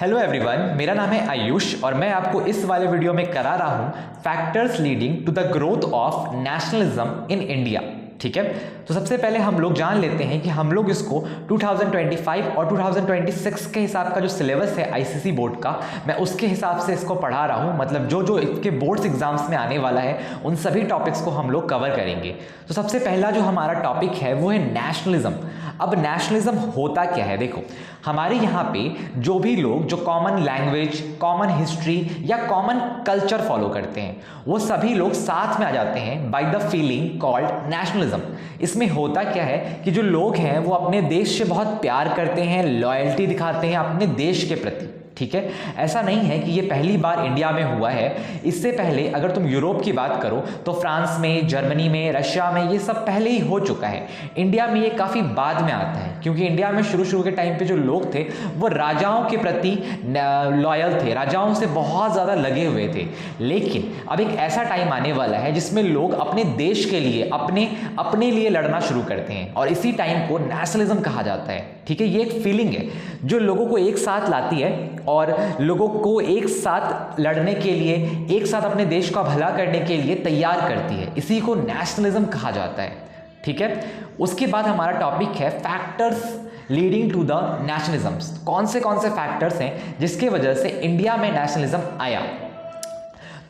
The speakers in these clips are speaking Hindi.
हेलो एवरीवन, मेरा नाम है आयुष और मैं आपको इस वाले वीडियो में करा रहा हूं factors leading to the growth of nationalism in India. ठीक है, तो सबसे पहले हम लोग जान लेते हैं कि हम लोग इसको 2025 और 2026 के हिसाब का जो सिलेबस है आईसीएसई बोर्ड का, मैं उसके हिसाब से इसको पढ़ा रहा हूं। मतलब जो जो इसके बोर्ड्स एग्जाम्स में आने वाला है उन सभी टॉपिक्स को हम लोग कवर करेंगे। तो सबसे पहला जो हमारा टॉपिक है वो है नेशनलिज्म। अब नेशनलिज्म होता क्या है? देखो, हमारे यहाँ पे जो भी लोग जो कॉमन लैंग्वेज, कॉमन हिस्ट्री या कॉमन कल्चर फॉलो करते हैं वो सभी लोग साथ में आ जाते हैं by the feeling called nationalism. इसमें होता क्या है कि जो लोग हैं वो अपने देश से बहुत प्यार करते हैं, लॉयल्टी दिखाते हैं अपने देश के प्रति। ठीक है, ऐसा नहीं है कि ये पहली बार इंडिया में हुआ है। इससे पहले अगर तुम यूरोप की बात करो तो फ्रांस में, जर्मनी में, रशिया में ये सब पहले ही हो चुका है। इंडिया में ये काफ़ी बाद में आता है क्योंकि इंडिया में शुरू के टाइम पे जो लोग थे वो राजाओं के प्रति लॉयल थे, राजाओं से बहुत ज़्यादा लगे हुए थे। लेकिन अब एक ऐसा टाइम आने वाला है जिसमें लोग अपने देश के लिए, अपने लिए लड़ना शुरू करते हैं और इसी टाइम को नेशनलिज्म कहा जाता है। ठीक है, ये एक फीलिंग है जो लोगों को एक साथ लाती है और लोगों को एक साथ लड़ने के लिए, एक साथ अपने देश का भला करने के लिए तैयार करती है। इसी को नेशनलिज्म कहा जाता है। ठीक है, उसके बाद हमारा टॉपिक है factors leading to the nationalism. कौन से फैक्टर्स हैं जिसके वजह से इंडिया में नेशनलिज्म आया?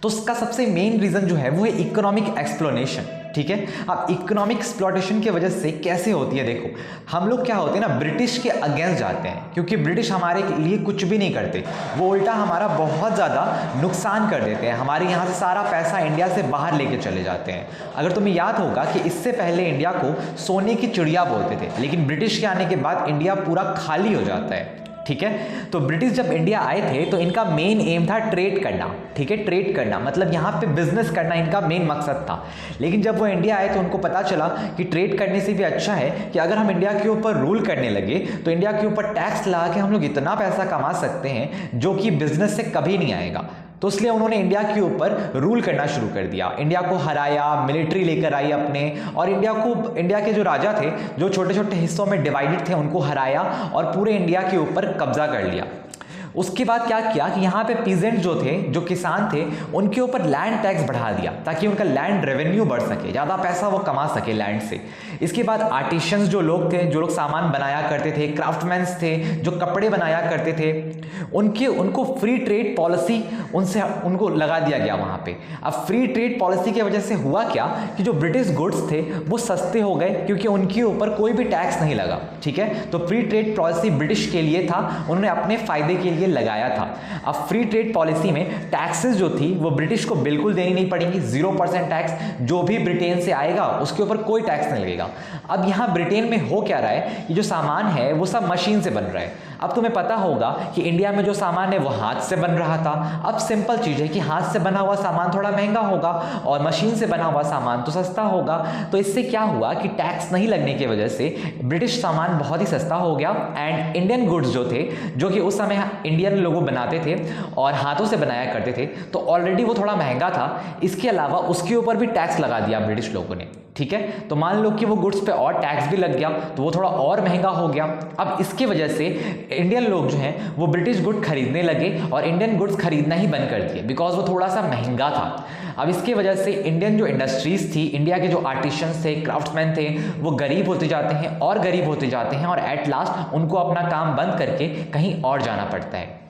तो उसका सबसे मेन रीजन जो है वो है इकोनॉमिक एक्सप्लोनेशन। ठीक है, अब इकोनॉमिक एक्सप्लॉयटेशन की वजह से कैसे होती है? देखो, हम लोग क्या होते हैं ना, ब्रिटिश के अगेंस्ट जाते हैं क्योंकि ब्रिटिश हमारे लिए कुछ भी नहीं करते, वो उल्टा हमारा बहुत ज़्यादा नुकसान कर देते हैं। हमारे यहाँ से सारा पैसा इंडिया से बाहर लेके चले जाते हैं। अगर तुम्हें याद होगा कि इससे पहले इंडिया को सोने की चिड़िया बोलते थे, लेकिन ब्रिटिश के आने के बाद इंडिया पूरा खाली हो जाता है। ठीक है, तो ब्रिटिश जब इंडिया आए थे तो इनका मेन एम था ट्रेड करना। ठीक है, ट्रेड करना मतलब यहाँ पे बिजनेस करना इनका मेन मकसद था। लेकिन जब वो इंडिया आए तो उनको पता चला कि ट्रेड करने से भी अच्छा है कि अगर हम इंडिया के ऊपर रूल करने लगे तो इंडिया के ऊपर टैक्स लगा के हम लोग इतना पैसा कमा सकते हैं जो कि बिजनेस से कभी नहीं आएगा। तो इसलिए उन्होंने इंडिया के ऊपर रूल करना शुरू कर दिया, इंडिया को हराया, मिलिट्री लेकर आई अपने, और इंडिया के जो राजा थे जो छोटे छोटे हिस्सों में डिवाइडेड थे उनको हराया और पूरे इंडिया के ऊपर कब्जा कर लिया। उसके बाद क्या किया कि यहाँ पे पीजेंट जो थे, जो किसान थे, उनके ऊपर लैंड टैक्स बढ़ा दिया ताकि उनका लैंड रेवेन्यू बढ़ सके, ज़्यादा पैसा वो कमा सके लैंड से। इसके बाद आर्टिशंस जो लोग थे, जो लोग सामान बनाया करते थे, क्राफ्टमैन्स थे जो कपड़े बनाया करते थे, उनको फ्री ट्रेड पॉलिसी उनको लगा दिया गया वहाँ पे। अब फ्री ट्रेड पॉलिसी की वजह से हुआ क्या कि जो ब्रिटिश गुड्स थे वो सस्ते हो गए क्योंकि उनके ऊपर कोई भी टैक्स नहीं लगा। ठीक है, तो फ्री ट्रेड पॉलिसी ब्रिटिश के लिए था, उन्होंने अपने फायदे के लिए लगाया था। अब फ्री ट्रेड पॉलिसी में टैक्सेस जो थी वो ब्रिटिश को बिल्कुल देनी नहीं पड़ेंगी, 0% टैक्स, जो भी ब्रिटेन से आएगा उसके ऊपर कोई टैक्स नहीं लगेगा। अब यहाँ ब्रिटेन में हो क्या रहा है कि जो सामान है वो सब मशीन से बन रहा है। अब तुम्हें पता होगा कि इंडिया में जो सामान है वो हाथ से बन रहा था। अब सिंपल चीज है कि हाथ से बना हुआ सामान थोड़ा महंगा होगा और मशीन से बना हुआ सामान तो सस्ता होगा। तो इससे क्या हुआ कि टैक्स नहीं लगने की वजह से ब्रिटिश सामान बहुत ही सस्ता हो गया एंड इंडियन गुड्स जो थे, जो कि उस समय इंडियन लोग बनाते थे और हाथों से बनाया करते थे, तो ऑलरेडी वो थोड़ा महंगा था। इसके अलावा उसके ऊपर भी टैक्स लगा दिया ब्रिटिश लोगों ने। ठीक है, तो मान लो कि वो गुड्स पे और टैक्स भी लग गया तो वो थोड़ा और महंगा हो गया। अब इसकी वजह से इंडियन लोग जो हैं वो ब्रिटिश गुड खरीदने लगे और इंडियन गुड्स खरीदना ही बंद कर दिए बिकॉज वो थोड़ा सा महंगा था। अब इसकी वजह से इंडियन जो इंडस्ट्रीज थी, इंडिया के जो आर्टिशंस थे, क्राफ्ट्समैन थे, वो गरीब होते जाते हैं और गरीब होते जाते हैं और एट लास्ट उनको अपना काम बंद करके कहीं और जाना पड़ता है।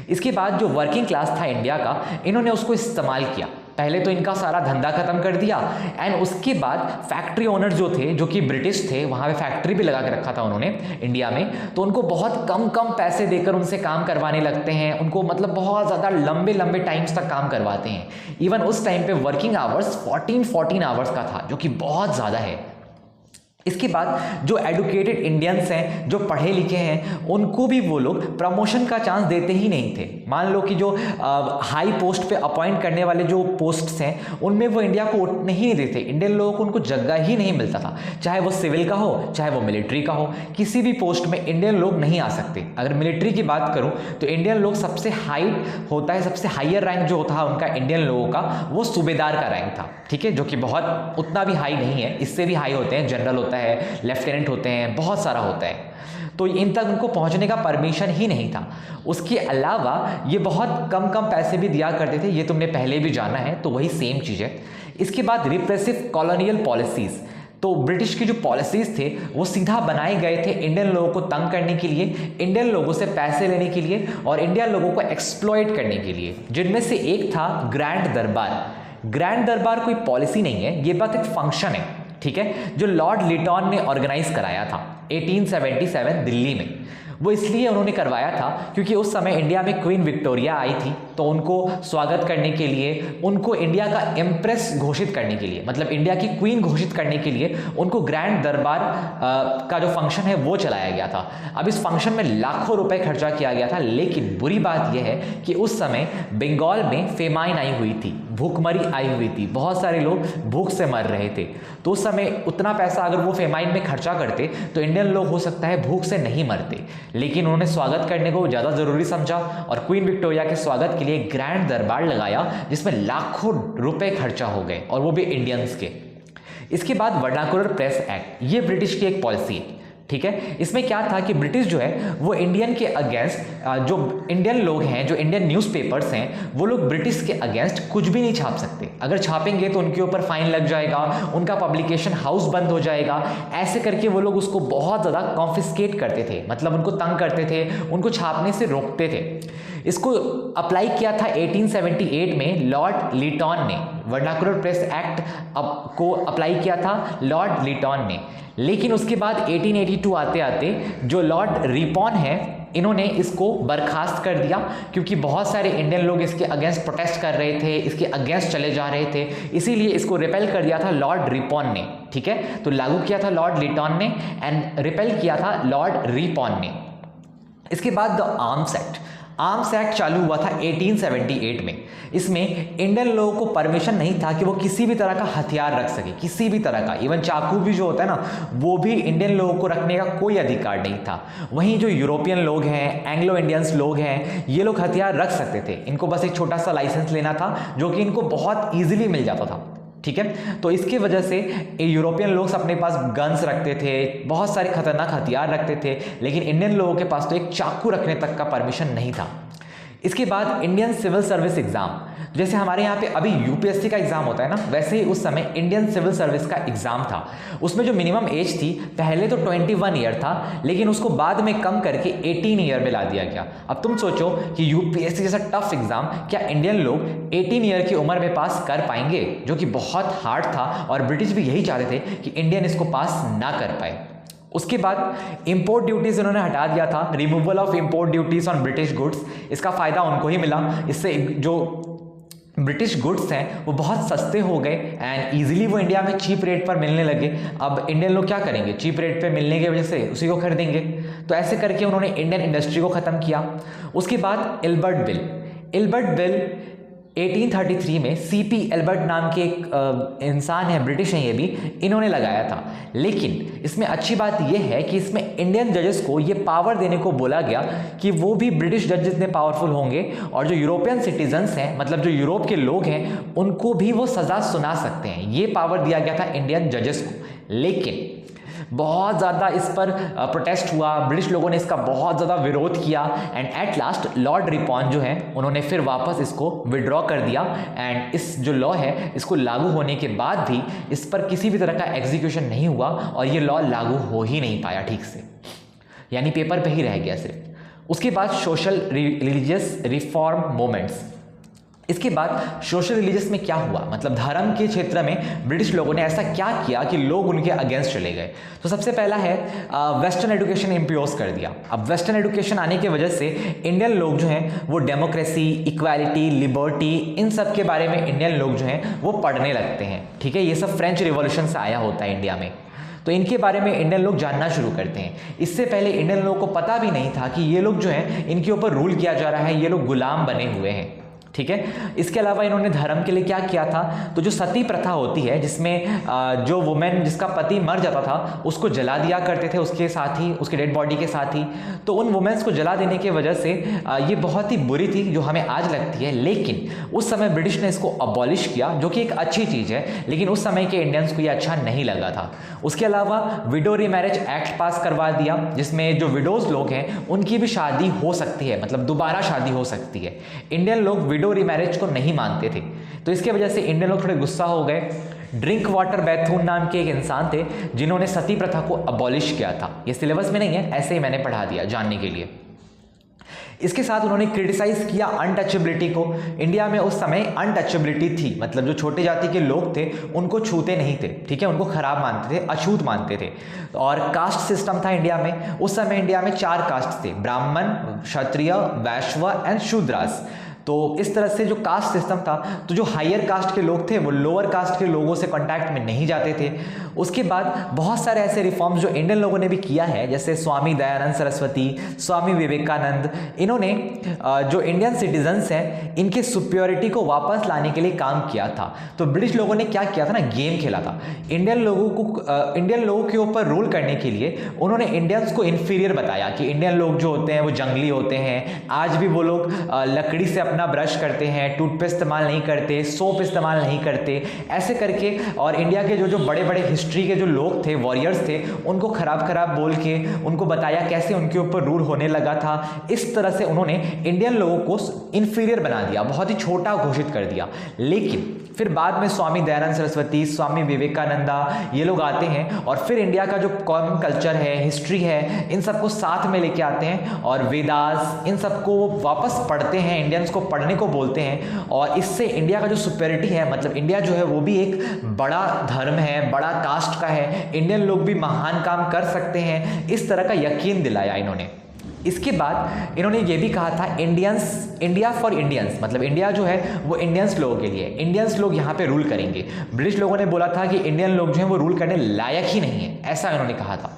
इसके बाद जो वर्किंग क्लास था इंडिया का, इन्होंने उसको इस्तेमाल किया। पहले तो इनका सारा धंधा खत्म कर दिया एंड उसके बाद फैक्ट्री ओनर जो थे, जो कि ब्रिटिश थे, वहाँ पे फैक्ट्री भी लगा के रखा था उन्होंने इंडिया में, तो उनको बहुत कम पैसे देकर उनसे काम करवाने लगते हैं। उनको मतलब बहुत ज़्यादा लंबे टाइम्स तक काम करवाते हैं। इवन उस टाइम पे वर्किंग आवर्स 14 आवर्स का था, जो कि बहुत ज़्यादा है। इसके बाद जो एडुकेटेड इंडियंस हैं, जो पढ़े लिखे हैं, उनको भी वो लोग प्रमोशन का चांस देते ही नहीं थे। मान लो कि जो हाई पोस्ट पे अपॉइंट करने वाले जो पोस्ट्स हैं उनमें वो इंडिया को उठने ही नहीं देते। इंडियन लोगों को उनको जगह ही नहीं मिलता था, चाहे वो सिविल का हो चाहे वो मिलिट्री का हो, किसी भी पोस्ट में इंडियन लोग नहीं आ सकते। अगर मिलिट्री की बात करूं तो इंडियन लोग सबसे हाई होता है, सबसे हायर रैंक जो होता है उनका इंडियन लोगों का, वो सूबेदार का रैंक था। ठीक है, जो कि उतना भी हाई नहीं है, इससे भी हाई होते हैं, जनरल होता है, लेफ्टिनेंट होते हैं, बहुत सारा होता है। तो इन तक उनको पहुंचने का परमिशन ही नहीं था। उसके अलावा ये बहुत कम पैसे भी दिया करते थे, ये तुमने पहले भी जाना है, तो वही सेम चीज़ है। इसके बाद रिप्रेसिव कॉलोनियल पॉलिसीज़, तो ब्रिटिश की जो पॉलिसीज़ थे वो सीधा बनाए गए थे इंडियन लोगों को तंग करने के लिए, इंडियन लोगों से पैसे लेने के लिए और इंडियन लोगों को एक्सप्लॉइट करने के लिए, जिनमें से एक था ग्रैंड दरबार। ग्रैंड दरबार कोई पॉलिसी नहीं है, ये बात एक फंक्शन है, ठीक है, जो लॉर्ड लिटॉन ने ऑर्गेनाइज कराया था 1877 दिल्ली में। वो इसलिए उन्होंने करवाया था क्योंकि उस समय इंडिया में क्वीन विक्टोरिया आई थी, तो उनको स्वागत करने के लिए, उनको इंडिया का एम्प्रेस घोषित करने के लिए, मतलब इंडिया की क्वीन घोषित करने के लिए उनको ग्रैंड दरबार का जो फंक्शन है वो चलाया गया था। अब इस फंक्शन में लाखों रुपए खर्चा किया गया था, लेकिन बुरी बात यह है कि उस समय बंगाल में फेमाइन आई हुई थी, भूखमरी आई हुई थी, बहुत सारे लोग भूख से मर रहे थे। तो उस समय उतना पैसा अगर वो फेमाइन में खर्चा करते तो इंडियन लोग हो सकता है भूख से नहीं मरते, लेकिन उन्होंने स्वागत करने को ज़्यादा ज़रूरी समझा और क्वीन विक्टोरिया के स्वागत के लिए ग्रैंड दरबार लगाया जिसमें लाखों रुपए खर्चा हो गए, और वो भी इंडियंस के। इसके बाद वर्नाकुलर प्रेस एक्ट, ये ब्रिटिश की एक पॉलिसी है, ठीक है। इसमें क्या था कि ब्रिटिश जो है वो इंडियन के अगेंस्ट, जो इंडियन लोग हैं, जो इंडियन न्यूज़पेपर्स हैं, वो लोग ब्रिटिश के अगेंस्ट कुछ भी नहीं छाप सकते। अगर छापेंगे तो उनके ऊपर फाइन लग जाएगा, उनका पब्लिकेशन हाउस बंद हो जाएगा। ऐसे करके वो लोग उसको बहुत ज़्यादा कॉन्फिस्केट करते थे, मतलब उनको तंग करते थे, उनको छापने से रोकते थे। इसको अप्लाई किया था 1878 में लॉर्ड लिटॉन ने, वर्नाकुलर प्रेस एक्ट को अप्लाई किया था लॉर्ड लिटॉन ने। लेकिन उसके बाद 1882 आते आते जो लॉर्ड रिपॉन है, इन्होंने इसको बर्खास्त कर दिया क्योंकि बहुत सारे इंडियन लोग इसके अगेंस्ट प्रोटेस्ट कर रहे थे, इसके अगेंस्ट चले जा रहे थे, इसीलिए इसको रिपेल कर दिया था लॉर्ड रिपॉन ने, ठीक है। तो लागू किया था लॉर्ड लिटॉन ने एंड रिपेल किया था लॉर्ड रिपॉन ने। इसके बाद the arms act, arms act चालू हुआ था 1878 में। इसमें इंडियन लोगों को परमिशन नहीं था कि वो किसी भी तरह का हथियार रख सके, किसी भी तरह का, इवन चाकू भी जो होता है ना, वो भी इंडियन लोगों को रखने का कोई अधिकार नहीं था। वहीं जो यूरोपियन लोग हैं, एंग्लो इंडियंस लोग हैं, ये लोग हथियार रख सकते थे, इनको बस एक छोटा सा लाइसेंस लेना था जो कि इनको बहुत ईजिली मिल जाता था, ठीक है। तो इसकी वजह से यूरोपियन लोग अपने पास गन्स रखते थे, बहुत सारे खतरनाक हथियार रखते थे, लेकिन इंडियन लोगों के पास तो एक चाकू रखने तक का परमिशन नहीं था। इसके बाद इंडियन सिविल सर्विस एग्जाम, जैसे हमारे यहाँ पे अभी यूपीएससी का एग्जाम होता है ना, वैसे ही उस समय इंडियन सिविल सर्विस का एग्जाम था। उसमें जो मिनिमम एज थी पहले तो 21 ईयर था, लेकिन उसको बाद में कम करके 18 ईयर में ला दिया गया। अब तुम सोचो कि यूपीएससी जैसा टफ एग्जाम क्या इंडियन लोग 18 ईयर की उम्र में पास कर पाएंगे, जो कि बहुत हार्ड था, और ब्रिटिश भी यही चाहते थे कि इंडियन इसको पास ना कर पाए। उसके बाद इंपोर्ट ड्यूटीज इन्होंने हटा दिया था, removal of import duties on British goods. इसका फायदा उनको ही मिला, इससे जो ब्रिटिश गुड्स हैं वो बहुत सस्ते हो गए एंड इजीली वो इंडिया में चीप रेट पर मिलने लगे। अब इंडियन लोग क्या करेंगे, चीप रेट पे मिलने की वजह से उसी को खरीदेंगे। तो ऐसे करके उन्होंने इंडियन इंडस्ट्री को ख़त्म किया। उसके बाद एल्बर्ट बिल, एल्बर्ट बिल 1833 में सीपी एल्बर्ट नाम के एक इंसान है, ब्रिटिश हैं ये भी, इन्होंने लगाया था। लेकिन इसमें अच्छी बात यह है कि इसमें इंडियन जजेस को ये पावर देने को बोला गया कि वो भी ब्रिटिश जज जितने पावरफुल होंगे, और जो यूरोपियन सिटीजन्स हैं, मतलब जो यूरोप के लोग हैं, उनको भी वो सज़ा सुना सकते हैं। ये पावर दिया गया था इंडियन जजेस को। लेकिन बहुत ज़्यादा इस पर प्रोटेस्ट हुआ, ब्रिटिश लोगों ने इसका बहुत ज़्यादा विरोध किया एंड एट लास्ट लॉर्ड रिपॉन जो है उन्होंने फिर वापस इसको विड्रॉ कर दिया एंड इस जो लॉ है इसको लागू होने के बाद भी इस पर किसी भी तरह का एग्जीक्यूशन नहीं हुआ और ये लॉ लागू हो ही नहीं पाया ठीक से, यानी पेपर पे ही रह गया सिर्फ। उसके बाद सोशल रिलीजियस रिफॉर्म मूवमेंट्स, इसके बाद सोशल रिलीजियस में क्या हुआ, मतलब धर्म के क्षेत्र में ब्रिटिश लोगों ने ऐसा क्या किया कि लोग उनके अगेंस्ट चले गए। तो सबसे पहला है वेस्टर्न एजुकेशन इम्पोज कर दिया। अब वेस्टर्न एजुकेशन आने की वजह से इंडियन लोग जो हैं वो डेमोक्रेसी, इक्वालिटी, लिबर्टी, इन सब के बारे में इंडियन लोग जो हैं वो पढ़ने लगते हैं, ठीक है। ये सब फ्रेंच रिवॉल्यूशन से आया होता है इंडिया में, तो इनके बारे में इंडियन लोग जानना शुरू करते हैं। इससे पहले इंडियन लोगों को पता भी नहीं था कि ये लोग जो हैं इनके ऊपर रूल किया जा रहा है, ये लोग गुलाम बने हुए हैं, ठीक है। इसके अलावा इन्होंने धर्म के लिए क्या किया था, तो जो सती प्रथा होती है जिसमें जो वुमेन जिसका पति मर जाता था उसको जला दिया करते थे उसके साथ ही, उसके डेड बॉडी के साथ ही, तो उन वुमेन्स को जला देने की वजह से ये बहुत ही बुरी थी जो हमें आज लगती है, लेकिन उस समय ब्रिटिश ने इसको अबॉलिश किया जो कि एक अच्छी चीज़ है, लेकिन उस समय के इंडियंस को ये अच्छा नहीं लगा था। उसके अलावा विडो रीमैरिज एक्ट पास करवा दिया जिसमें जो विडोज लोग हैं उनकी भी शादी हो सकती है, मतलब दोबारा शादी हो सकती है। इंडियन लोग विडो रीमैरिज को नहीं मानते थे, तो इसके वजह से इंडियन लोग थोड़े गुस्सा हो गए। ड्रिंक वाटर बैथून नाम के एक इंसान थे जिन्होंने सती प्रथा को अबॉलिश किया था। ये सिलेबस में नहीं है, ऐसे ही मैंने पढ़ा दिया जानने के लिए। इसके साथ उन्होंने क्रिटिसाइज किया अनटचेबिलिटी को। इंडिया में उस समय अनटचेबिलिटी थी, मतलब जो छोटे जाति के लोग थे उनको छूते नहीं थे, ठीक है, उनको खराब मानते थे, अछूत मानते थे। और कास्ट सिस्टम था इंडिया में। उस समय इंडिया में 4 कास्ट थे, ब्राह्मण, क्षत्रिय, वैश्य एंड शूद्रास। तो इस तरह से जो कास्ट सिस्टम था, तो जो हायर कास्ट के लोग थे वो लोअर कास्ट के लोगों से कांटेक्ट में नहीं जाते थे। उसके बाद बहुत सारे ऐसे रिफॉर्म्स जो इंडियन लोगों ने भी किया है, जैसे स्वामी दयानंद सरस्वती, स्वामी विवेकानंद, इन्होंने जो इंडियन सिटीजन्स हैं इनके सुप्योरिटी को वापस लाने के लिए काम किया था। तो ब्रिटिश लोगों ने क्या किया था ना, गेम खेला था। इंडियन लोगों के ऊपर रूल करने के लिए उन्होंने इंडियंस को इन्फीरियर बताया कि इंडियन लोग जो होते हैं वो जंगली होते हैं, आज भी वो लोग लकड़ी से अपना ब्रश करते हैं, टूथपेस्ट इस्तेमाल नहीं करते, सोप इस्तेमाल नहीं करते, ऐसे करके। और इंडिया के जो बड़े बड़े हिस्ट्री के जो लोग थे, वॉरियर्स थे, उनको खराब बोल के उनको बताया कैसे उनके ऊपर रूल होने लगा था। इस तरह से उन्होंने इंडियन लोगों को इन्फीरियर बना दिया, बहुत ही छोटा घोषित कर दिया। लेकिन फिर बाद में स्वामी दयानंद सरस्वती, स्वामी विवेकानंदा, ये लोग आते हैं और फिर इंडिया का जो कॉमन कल्चर है, हिस्ट्री है, इन सबको साथ में लेके आते हैं और वेदास, इन सबको वापस पढ़ते हैं, इंडियंस को पढ़ने को बोलते हैं। और इससे इंडिया का जो सुपेरिटी है, मतलब इंडिया जो है वो भी एक बड़ा धर्म है, बड़ा कास्ट का है, इंडियन लोग भी महान काम कर सकते हैं, इस तरह का यकीन दिलाया इन्होंने। इसके बाद इन्होंने ये भी कहा था इंडिया फॉर इंडियंस, मतलब इंडिया जो है वो इंडियंस लोगों के लिए, इंडियंस लोग यहाँ पे रूल करेंगे। ब्रिटिश लोगों ने बोला था कि इंडियन लोग जो हैं वो रूल करने लायक ही नहीं है, ऐसा इन्होंने कहा था।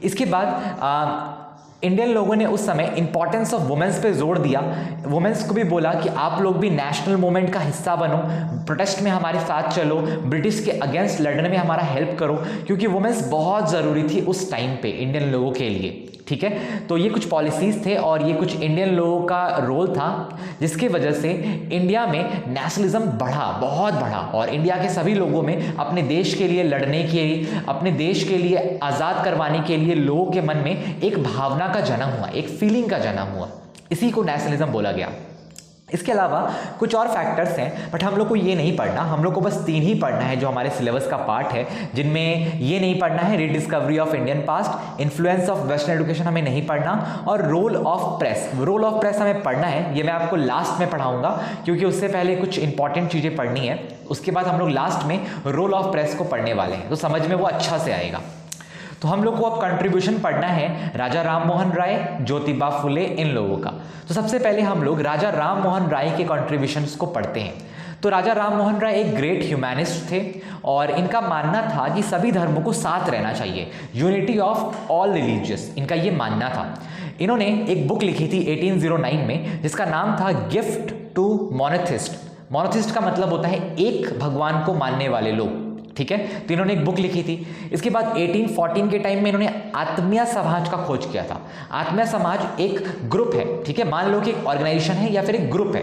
इसके बाद इंडियन लोगों ने उस समय इंपॉर्टेंस ऑफ वुमेन्स पे जोर दिया। वुमेन्स को भी बोला कि आप लोग भी नेशनल मूवमेंट का हिस्सा बनो, प्रोटेस्ट में हमारे साथ चलो, ब्रिटिश के अगेंस्ट लड़ने में हमारा हेल्प करो, क्योंकि वुमेन्स बहुत ज़रूरी थी उस टाइम पे इंडियन लोगों के लिए, ठीक है। तो ये कुछ पॉलिसीज़ थे और ये कुछ इंडियन लोगों का रोल था, जिसकी वजह से इंडिया में नेशनलिज्म बढ़ा, बहुत बढ़ा, और इंडिया के सभी लोगों में अपने देश के लिए लड़ने के लिए, अपने देश के लिए आज़ाद करवाने के लिए लोगों के मन में एक भावना का जन्म हुआ, एक फीलिंग का जन्म हुआ। इसी को नेशनलिज्म बोला गया। इसके अलावा कुछ और फैक्टर्स हैं, बट हम लोग को ये नहीं पढ़ना, हम लोग को बस 3 ही पढ़ना है जो हमारे सिलेबस का पार्ट है, जिनमें ये नहीं पढ़ना है rediscovery of Indian past, influence of western education हमें नहीं पढ़ना, और role of press. Role of press हमें पढ़ना है, ये मैं आपको लास्ट में पढ़ाऊंगा, क्योंकि उससे पहले कुछ इंपॉर्टेंट चीज़ें पढ़नी है। उसके बाद हम लोग लास्ट में रोल ऑफ प्रेस को पढ़ने वाले हैं, तो समझ में वो अच्छा से आएगा। तो हम लोग को अब कंट्रीब्यूशन पढ़ना है राजा राम मोहन राय, ज्योतिबा फुले, इन लोगों का। तो सबसे पहले हम लोग राजा राम मोहन राय के कंट्रीब्यूशंस को पढ़ते हैं। तो राजा राम मोहन राय एक ग्रेट ह्यूमैनिस्ट थे और इनका मानना था कि सभी धर्मों को साथ रहना चाहिए, यूनिटी ऑफ ऑल रिलीजियस, इनका ये मानना था। इन्होंने एक बुक लिखी थी 1809 में जिसका नाम था गिफ्ट टू मोनोथिस्ट। मोनोथिस्ट का मतलब होता है एक भगवान को मानने वाले लोग, ठीक है। तो इन्होंने एक बुक लिखी थी। इसके बाद 1814 के टाइम में इन्होंने आत्मीय समाज का खोज किया था। आत्मीय समाज एक ग्रुप है, ठीक है, मान लो कि एक ऑर्गेनाइजेशन है या फिर एक ग्रुप है।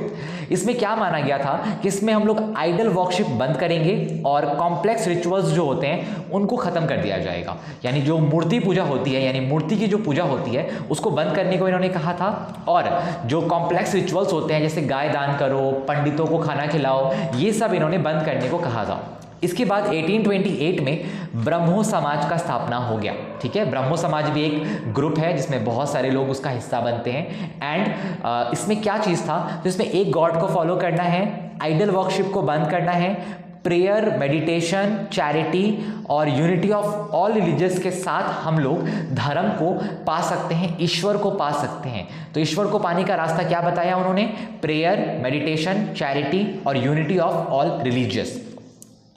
इसमें क्या माना गया था कि इसमें हम लोग आइडल वर्शिप बंद करेंगे और कॉम्प्लेक्स रिचुअल्स जो होते हैं उनको खत्म कर दिया जाएगा, यानी जो मूर्ति पूजा होती है, यानी मूर्ति की जो पूजा होती है उसको बंद करने को इन्होंने कहा था। और जो कॉम्प्लेक्स रिचुअल्स होते हैं जैसे गाय दान करो, पंडितों को खाना खिलाओ, ये सब इन्होंने बंद करने को कहा था। इसके बाद 1828 में ब्रह्मो समाज का स्थापना हो गया, ठीक है। ब्रह्मो समाज भी एक ग्रुप है जिसमें बहुत सारे लोग उसका हिस्सा बनते हैं। एंड इसमें क्या चीज़ था, तो इसमें एक गॉड को फॉलो करना है, आइडल वर्शिप को बंद करना है, प्रेयर, मेडिटेशन, चैरिटी और यूनिटी ऑफ ऑल रिलीजियस के साथ हम लोग धर्म को पा सकते हैं, ईश्वर को पा सकते हैं। तो ईश्वर को पाने का रास्ता क्या बताया उन्होंने, प्रेयर, मेडिटेशन, चैरिटी और यूनिटी ऑफ ऑल रिलीजियस।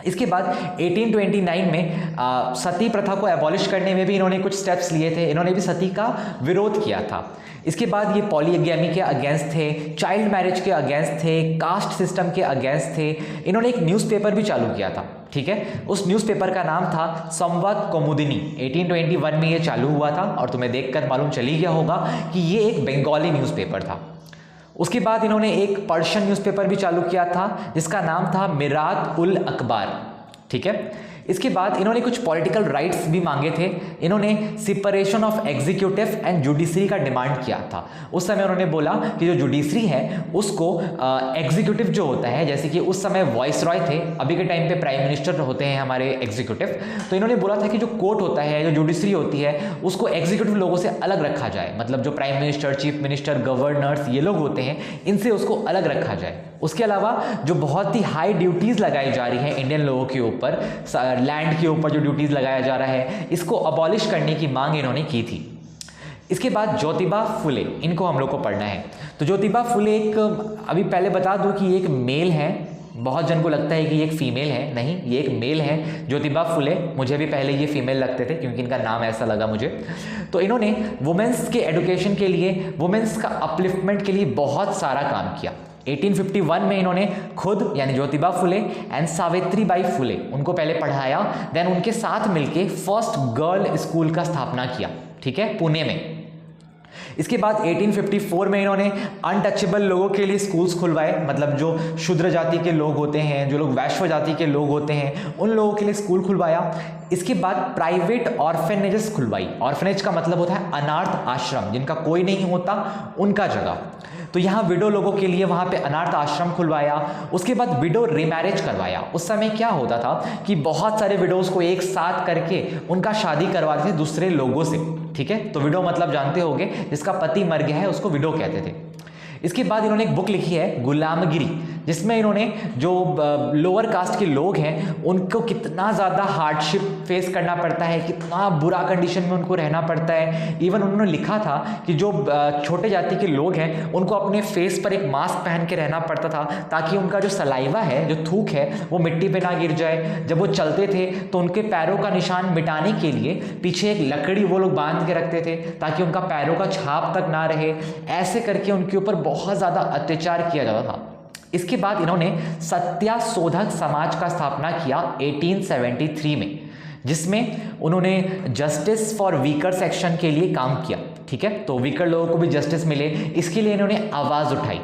इसके बाद 1829 में सती प्रथा को एबॉलिश करने में भी इन्होंने कुछ स्टेप्स लिए थे, इन्होंने भी सती का विरोध किया था। इसके बाद ये पॉलीगैमी के अगेंस्ट थे, चाइल्ड मैरिज के अगेंस्ट थे, कास्ट सिस्टम के अगेंस्ट थे। इन्होंने एक न्यूज़पेपर भी चालू किया था, ठीक है। उस न्यूज़पेपर का नाम था संवद कौमुदिनी। 1821 में ये चालू हुआ था और तुम्हें देखकर मालूम चली गया होगा कि ये एक बंगाली न्यूज़पेपर था। उसके बाद इन्होंने एक पर्शियन न्यूज़पेपर भी चालू किया था जिसका नाम था मिरात उल अखबार, ठीक है। इसके बाद इन्होंने कुछ पॉलिटिकल राइट्स भी मांगे थे। इन्होंने separation of executive and judiciary का डिमांड किया था। उस समय उन्होंने बोला कि जो जुडिशरी है उसको एग्जीक्यूटिव जो होता है, जैसे कि उस समय वॉइस रॉय थे, अभी के टाइम पे प्राइम मिनिस्टर होते हैं हमारे एग्जीक्यूटिव, तो इन्होंने बोला था कि जो कोर्ट होता है, जो जुडिशरी होती है, उसको एग्जीक्यूटिव लोगों से अलग रखा जाए। मतलब जो prime minister, chief minister, governors ये लोग होते हैं, इनसे उसको अलग रखा जाए। उसके अलावा जो बहुत ही हाई ड्यूटीज़ लगाई जा रही हैं इंडियन लोगों के ऊपर, लैंड के ऊपर जो ड्यूटीज़ लगाया जा रहा है, इसको अबॉलिश करने की मांग इन्होंने की थी। इसके बाद ज्योतिबा फुले, इनको हम लोग को पढ़ना है। तो ज्योतिबा फुले एक, अभी पहले बता दूं कि ये एक मेल है, बहुत जन को लगता है कि ये एक फीमेल है, नहीं, ये एक मेल है ज्योतिबा फुले। मुझे भी पहले ये फीमेल लगते थे क्योंकि इनका नाम ऐसा लगा मुझे। तो इन्होंने वुमेंस के एडुकेशन के लिए, वुमेंस का अपलिफ्टमेंट के लिए बहुत सारा काम किया। 1851 में इन्होंने खुद यानी ज्योतिबा फुले एंड सावित्री बाई फुले उनको पहले पढ़ाया, देन उनके साथ मिलके फर्स्ट गर्ल स्कूल का स्थापना किया, ठीक है, पुणे में। इसके बाद 1854 में इन्होंने अनटचेबल लोगों के लिए स्कूल्स खुलवाए, मतलब जो शूद्र जाति के लोग होते हैं, जो लोग वैश्य जाति के लोग होते हैं, उन लोगों के लिए स्कूल खुलवाया। इसके बाद प्राइवेट ऑर्फेनेजेस खुलवाई। ऑर्फेनेज का मतलब होता है अनाथ आश्रम, जिनका कोई नहीं होता उनका जगह। तो यहाँ विडो लोगों के लिए वहाँ पे अनाथ आश्रम खुलवाया। उसके बाद विडो रीमैरिज करवाया। उस समय क्या होता था कि बहुत सारे विडोज को एक साथ करके उनका शादी करवाते थे दूसरे लोगों से, ठीक है। तो विडो मतलब जानते होंगे, जिसका पति मर गया है उसको विडो कहते थे। इसके बाद इन्होंने एक बुक लिखी है गुलामगिरी, जिसमें इन्होंने जो लोअर कास्ट के लोग हैं उनको कितना ज़्यादा हार्डशिप फेस करना पड़ता है, कितना बुरा कंडीशन में उनको रहना पड़ता है। इवन उन्होंने लिखा था कि जो छोटे जाति के लोग हैं उनको अपने फेस पर एक मास्क पहन के रहना पड़ता था ताकि उनका जो सलाइवा है, जो थूक है, वो मिट्टी पे ना गिर जाए। जब वो चलते थे तो उनके पैरों का निशान मिटाने के लिए पीछे एक लकड़ी वो लोग बांध के रखते थे ताकि उनका पैरों का छाप तक ना रहे। ऐसे करके उनके ऊपर बहुत ज़्यादा अत्याचार किया जाता था। इसके बाद इन्होंने सत्याशोधक समाज का स्थापना किया 1873 में, जिसमें उन्होंने जस्टिस फॉर वीकर सेक्शन के लिए काम किया, ठीक है। तो वीकर लोगों को भी जस्टिस मिले, इसके लिए इन्होंने आवाज़ उठाई।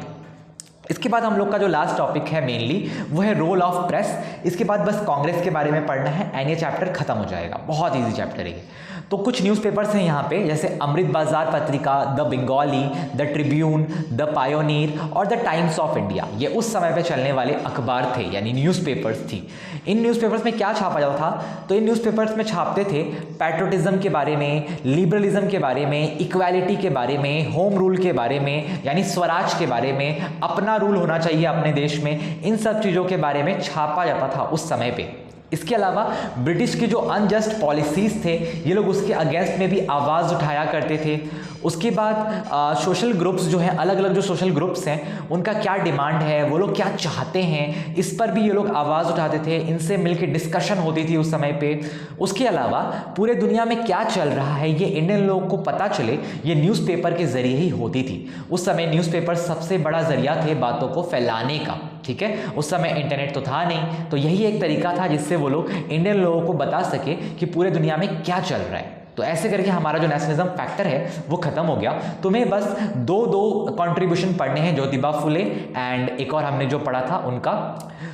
इसके बाद हम लोग का जो लास्ट टॉपिक है मेनली वो है रोल ऑफ प्रेस। इसके बाद बस कांग्रेस के बारे में पढ़ना है एंड ये चैप्टर खत्म हो जाएगा। बहुत इजी चैप्टर है ये। तो कुछ न्यूज़पेपर्स हैं यहाँ पे, जैसे अमृत बाजार पत्रिका, the Bengali, the Tribune, the pioneer और द टाइम्स ऑफ इंडिया। ये उस समय पे चलने वाले अखबार थे, यानी न्यूज़पेपर्स थी। इन न्यूज़पेपर्स में क्या छापा जाता था? तो इन न्यूज़पेपर्स में छापते थे पैट्रियोटिज्म के बारे में, लिबरलिज्म के बारे में, इक्वालिटी के बारे में, होम रूल के बारे में यानी स्वराज के बारे में, अपना रूल होना चाहिए अपने देश में, इन सब चीज़ों के बारे में छापा जाता था उस समय पे। इसके अलावा ब्रिटिश की जो अनजस्ट पॉलिसीज़ थे ये लोग उसके अगेंस्ट में भी आवाज़ उठाया करते थे। उसके बाद सोशल ग्रुप्स जो हैं, अलग अलग जो सोशल ग्रुप्स हैं उनका क्या डिमांड है, वो लोग क्या चाहते हैं, इस पर भी ये लोग आवाज़ उठाते थे। इनसे मिलकर डिस्कशन होती थी उस समय पे। उसके अलावा पूरे दुनिया में क्या चल रहा है ये इंडियन लोगों को पता चले, ये न्यूज़पेपर के ज़रिए ही होती थी। उस समय न्यूज़पेपर सबसे बड़ा ज़रिया थे बातों को फैलाने का, ठीक है। उस समय इंटरनेट तो था नहीं, तो यही एक तरीका था जिससे वो लोग इंडियन लोगों को बता सके कि पूरे दुनिया में क्या चल रहा है। तो ऐसे करके हमारा जो नेशनलिज्म फैक्टर है वो खत्म हो गया। तुम्हें बस दो कंट्रीब्यूशन पढ़ने हैं, ज्योतिबा फुले एंड एक और हमने जो पढ़ा था उनका।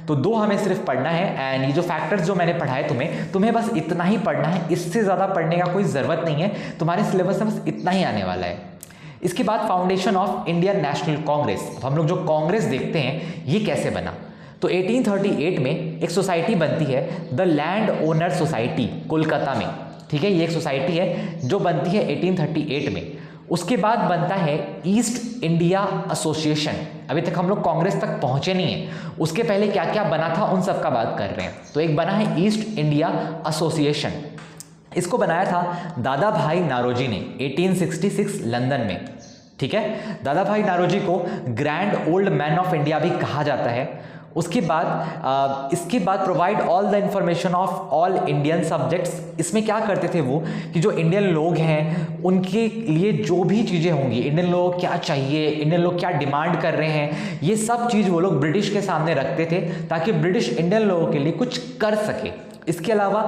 तो दो हमें सिर्फ पढ़ना है एंड ये जो फैक्टर्स जो मैंने पढ़ाए तुम्हें बस इतना ही पढ़ना है, इससे ज़्यादा पढ़ने का कोई ज़रूरत नहीं है। तुम्हारे सिलेबस में बस इतना ही आने वाला है। इसके बाद foundation of Indian national Congress. हम लोग जो कांग्रेस देखते हैं ये कैसे बना, तो 1838 में एक सोसाइटी बनती है, the land owner society, Kolkata में, ठीक है। ये एक सोसाइटी है जो बनती है 1838 में। उसके बाद बनता है ईस्ट इंडिया एसोसिएशन। अभी तक हम लोग कांग्रेस तक पहुंचे नहीं हैं, उसके पहले क्या क्या बना था उन सब का बात कर रहे हैं। तो एक बना है ईस्ट इंडिया एसोसिएशन, इसको बनाया था दादा भाई नारोजी ने 1866 लंदन में, ठीक है। दादा भाई नारोजी को grand old man of India भी कहा जाता है। उसके बाद इसके बाद provide all the information of all Indian subjects. इसमें क्या करते थे वो कि जो इंडियन लोग हैं उनके लिए जो भी चीज़ें होंगी, इंडियन लोगों को क्या चाहिए, इंडियन लोग क्या डिमांड कर रहे हैं, ये सब चीज़ वो लोग ब्रिटिश के सामने रखते थे ताकि ब्रिटिश इंडियन लोगों के लिए कुछ कर सके। इसके अलावा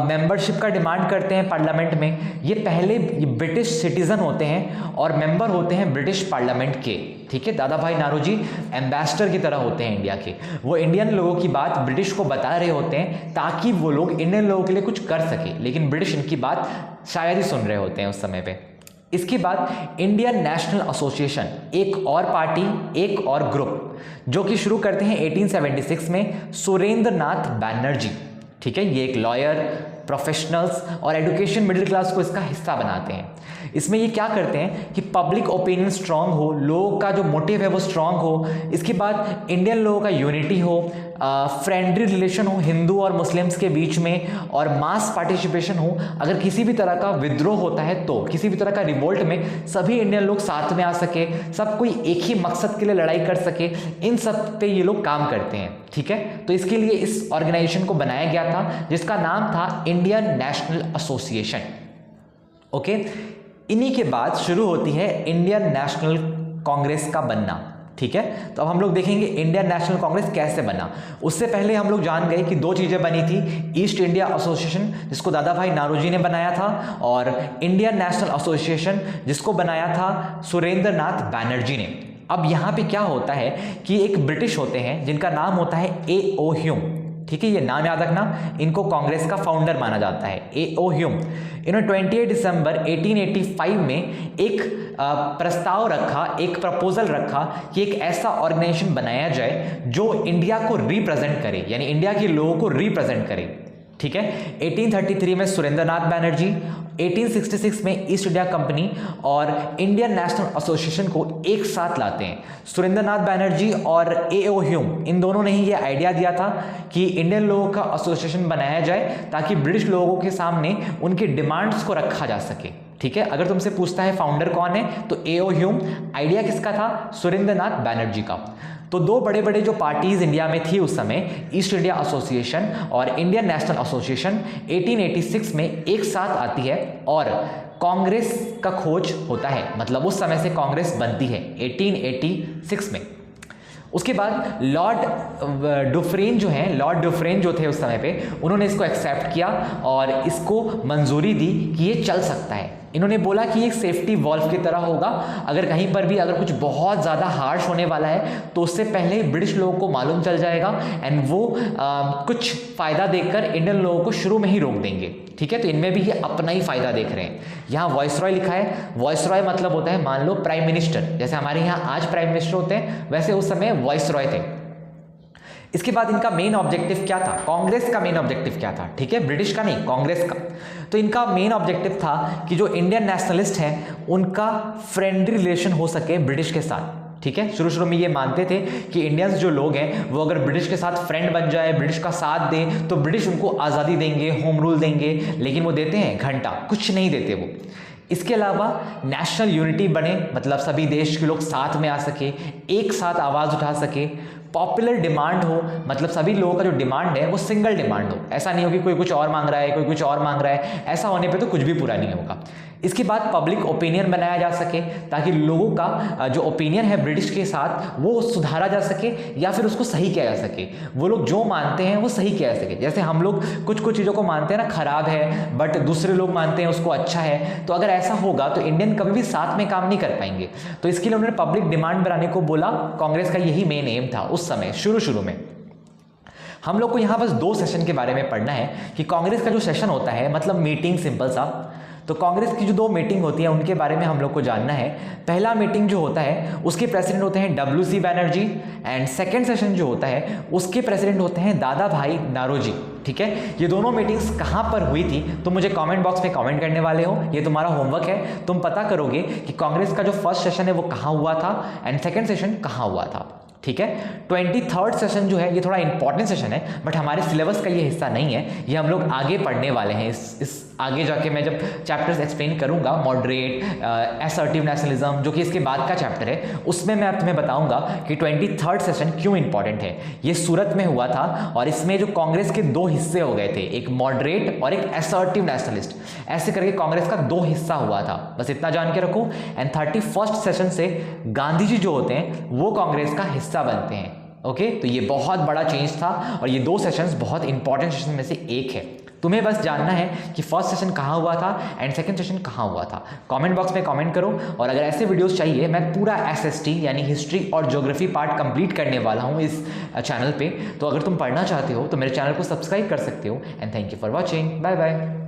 मेंबरशिप का डिमांड करते हैं पार्लियामेंट में। ये पहले ब्रिटिश सिटीजन होते हैं और मेंबर होते हैं ब्रिटिश पार्लियामेंट के, ठीक है। दादा भाई नारोजी एम्बेसडर की तरह होते हैं इंडिया के। वो इंडियन लोगों की बात ब्रिटिश को बता रहे होते हैं ताकि वो लोग इंडियन लोगों के लिए कुछ कर सके, लेकिन ब्रिटिश इनकी बात शायद ही सुन रहे होते हैं उस समय पे। इसके बाद इंडियन नेशनल एसोसिएशन, एक और पार्टी, एक और ग्रुप, जो कि शुरू करते हैं 1876 में सुरेंद्र नाथ बैनर्जी, ठीक है। ये एक लॉयर, प्रोफेशनल्स और एजुकेशन मिडिल क्लास को इसका हिस्सा बनाते हैं। इसमें ये क्या करते हैं कि पब्लिक ओपिनियन स्ट्रांग हो, लोगों का जो मोटिव है वो स्ट्रांग हो, इसके बाद इंडियन लोगों का यूनिटी हो, फ्रेंडली रिलेशन हो हिंदू और मुस्लिम्स के बीच में, और मास पार्टिसिपेशन हो। अगर किसी भी तरह का विद्रोह होता है तो किसी भी तरह का रिवोल्ट में सभी इंडियन लोग साथ में आ सके, सब कोई एक ही मकसद के लिए लड़ाई कर सके, इन सब पे ये लोग काम करते हैं, ठीक है। तो इसके लिए इस ऑर्गेनाइजेशन को बनाया गया था जिसका नाम था इंडियन नेशनल एसोसिएशन, ओके। इन्हीं के बाद शुरू होती है इंडियन नेशनल कांग्रेस का बनना, ठीक है। तो अब हम लोग देखेंगे इंडियन नेशनल कांग्रेस कैसे बना। उससे पहले हम लोग जान गए कि दो चीज़ें बनी थी, ईस्ट इंडिया एसोसिएशन जिसको दादा भाई नारोजी ने बनाया था, और इंडियन नेशनल एसोसिएशन जिसको बनाया था सुरेंद्र नाथ बैनर्जी ने। अब यहाँ पे क्या होता है कि एक ब्रिटिश होते हैं जिनका नाम होता है A.O. ह्यूम, ठीक है। ये नाम याद रखना, इनको कांग्रेस का फाउंडर माना जाता है, A.O. ह्यूम। इन्होंने 28 दिसंबर 1885 में एक प्रस्ताव रखा, एक प्रपोजल रखा कि एक ऐसा ऑर्गेनाइजेशन बनाया जाए जो इंडिया को रिप्रेजेंट करे, यानी इंडिया के लोगों को रिप्रेजेंट करे, ठीक है। 1833 में सुरेंद्र नाथ बैनर्जी, 1866 में ईस्ट इंडिया कंपनी और इंडियन नेशनल एसोसिएशन को एक साथ लाते हैं। सुरेंद्र नाथ बैनर्जी और A.O. ह्यूम, इन दोनों ने ही ये आइडिया दिया था कि इंडियन लोगों का एसोसिएशन बनाया जाए ताकि ब्रिटिश लोगों के सामने उनके डिमांड्स को रखा जा सके, ठीक है। अगर तुमसे पूछता है फाउंडर कौन है तो A.O. ह्यूम, आइडिया किसका था? सुरेंद्र नाथ बैनर्जी का। तो दो बड़े बड़े जो पार्टीज इंडिया में थी उस समय, ईस्ट इंडिया एसोसिएशन और इंडियन नेशनल एसोसिएशन, 1886 में एक साथ आती है और कांग्रेस का खोज होता है, मतलब उस समय से कांग्रेस बनती है 1886 में। उसके बाद लॉर्ड डुफ्रेन जो थे उस समय पे, उन्होंने इसको एक्सेप्ट किया और इसको मंजूरी दी कि ये चल सकता है। इन्होंने बोला कि एक सेफ्टी वॉल्व की तरह होगा, अगर कहीं पर भी अगर कुछ बहुत ज़्यादा हार्श होने वाला है तो उससे पहले ब्रिटिश लोगों को मालूम चल जाएगा एंड वो कुछ फ़ायदा देखकर इंडियन लोगों को शुरू में ही रोक देंगे, ठीक है। तो इनमें भी ये अपना ही फ़ायदा देख रहे हैं। यहाँ वॉइसरॉय लिखा है, वॉइसरॉय मतलब होता है मान लो प्राइम मिनिस्टर, जैसे हमारे यहाँ आज प्राइम मिनिस्टर होते हैं वैसे उस समय वॉइसरॉय थे। इसके बाद इनका मेन ऑब्जेक्टिव क्या था? कांग्रेस का मेन ऑब्जेक्टिव क्या था? ठीक है, ब्रिटिश का नहीं, कांग्रेस का। तो इनका मेन ऑब्जेक्टिव था कि जो इंडियन नेशनलिस्ट हैं उनका फ्रेंडली रिलेशन हो सके ब्रिटिश के साथ, ठीक है। शुरू में ये मानते थे कि इंडियंस जो लोग हैं वो अगर ब्रिटिश के साथ फ्रेंड बन जाए, ब्रिटिश का साथ दें तो ब्रिटिश उनको आज़ादी देंगे, होम रूल देंगे, लेकिन वो देते हैं घंटा, कुछ नहीं देते वो। इसके अलावा नेशनल यूनिटी बने, मतलब सभी देश के लोग साथ में आ सके, एक साथ आवाज़ उठा सके। पॉपुलर डिमांड हो, मतलब सभी लोगों का जो डिमांड है वो सिंगल डिमांड हो, ऐसा नहीं हो कि कोई कुछ और मांग रहा है, कोई कुछ और मांग रहा है, ऐसा होने पे तो कुछ भी पूरा नहीं होगा। इसके बाद पब्लिक ओपिनियन बनाया जा सके ताकि लोगों का जो ओपिनियन है ब्रिटिश के साथ वो सुधारा जा सके या फिर उसको सही किया जा सके। वो लोग जो मानते हैं वो सही किया जा सके। जैसे हम लोग कुछ कुछ चीज़ों को मानते हैं ना खराब है, बट दूसरे लोग मानते हैं उसको अच्छा है, तो अगर ऐसा होगा तो इंडियन कभी भी साथ में काम नहीं कर पाएंगे। तो इसके लिए उन्होंने पब्लिक डिमांड बनाने को बोला। कांग्रेस का यही मेन एम था उस समय शुरू में। हम लोग को यहाँ बस 2 सेशन के बारे में पढ़ना है कि कांग्रेस का जो सेशन होता है, मतलब मीटिंग, सिंपल सा। तो कांग्रेस की जो 2 मीटिंग होती है उनके बारे में हम लोग को जानना है। पहला मीटिंग जो होता है उसके प्रेसिडेंट होते हैं WC Banerjee, and second session जो होता है उसके प्रेसिडेंट होते हैं दादा भाई नारोजी, ठीक है। ये दोनों मीटिंग्स कहाँ पर हुई थी तो मुझे कमेंट बॉक्स में कमेंट करने वाले हो, ये तुम्हारा होमवर्क है। तुम पता करोगे कि कांग्रेस का जो फर्स्ट सेशन है वो कहाँ हुआ था एंड सेकंड सेशन कहाँ हुआ था। ठीक है। 23rd सेशन जो है ये थोड़ा इंपॉर्टेंट सेशन है, बट हमारे सिलेबस का ये हिस्सा नहीं है, ये हम लोग आगे पढ़ने वाले हैं। इस आगे जाके मैं जब चैप्टर्स एक्सप्लेन करूंगा, मॉडरेट, असर्टिव नेशनलिज्म, जो कि इसके बाद का चैप्टर है, उसमें मैं तुम्हें बताऊंगा कि 23rd सेशन क्यों इंपॉर्टेंट है। ये सूरत में हुआ था और इसमें जो कांग्रेस के दो हिस्से हो गए थे, एक मॉडरेट और एक असर्टिव नेशनलिस्ट, ऐसे करके कांग्रेस का दो हिस्सा हुआ था। बस इतना जान के रखो। एंड 31st सेशन से गांधी जी जो होते हैं वो कांग्रेस का हिस्सा बनते हैं। ओके, तो ये बहुत बड़ा चेंज था और ये दो सेशंस बहुत इंपॉर्टेंट सेशन में से एक है। तुम्हें बस जानना है कि फर्स्ट सेशन कहाँ हुआ था एंड सेकंड सेशन कहाँ हुआ था। कमेंट बॉक्स में कमेंट करो। और अगर ऐसे वीडियोस चाहिए, मैं पूरा SST यानी हिस्ट्री और ज्योग्राफी पार्ट कंप्लीट करने वाला हूँ इस चैनल पे, तो अगर तुम पढ़ना चाहते हो तो मेरे चैनल को सब्सक्राइब कर सकते हो। And thank you for watching. Bye bye.